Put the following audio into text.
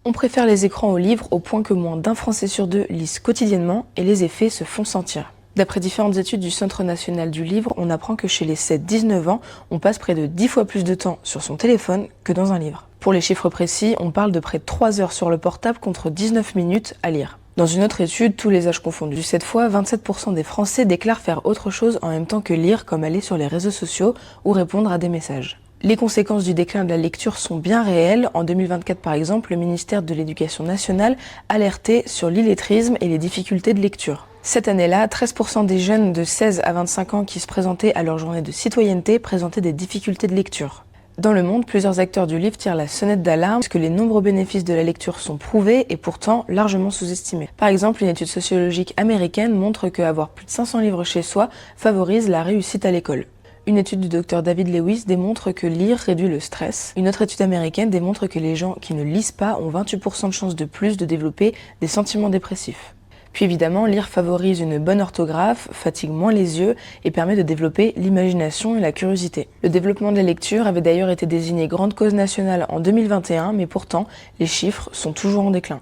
On préfère les écrans aux livres au point que moins d'1 Français sur 2 lisent quotidiennement et les effets se font sentir. D'après différentes études du Centre national du livre, on apprend que chez les 7-19 ans, on passe près de 10 fois plus de temps sur son téléphone que dans un livre. Pour les chiffres précis, on parle de près de 3 heures sur le portable contre 19 minutes à lire. Dans une autre étude, tous les âges confondus, cette fois, 27% des Français déclarent faire autre chose en même temps que lire, comme aller sur les réseaux sociaux ou répondre à des messages. Les conséquences du déclin de la lecture sont bien réelles. En 2024, par exemple, le ministère de l'Éducation nationale alertait sur l'illettrisme et les difficultés de lecture. Cette année-là, 13% des jeunes de 16 à 25 ans qui se présentaient à leur journée de citoyenneté présentaient des difficultés de lecture. Dans le monde, plusieurs acteurs du livre tirent la sonnette d'alarme parce que les nombreux bénéfices de la lecture sont prouvés et pourtant largement sous-estimés. Par exemple, une étude sociologique américaine montre qu'avoir plus de 500 livres chez soi favorise la réussite à l'école. Une étude du docteur David Lewis démontre que lire réduit le stress. Une autre étude américaine démontre que les gens qui ne lisent pas ont 28% de chances de plus de développer des sentiments dépressifs. Puis évidemment, lire favorise une bonne orthographe, fatigue moins les yeux et permet de développer l'imagination et la curiosité. Le développement de la lecture avait d'ailleurs été désigné grande cause nationale en 2021, mais pourtant, les chiffres sont toujours en déclin.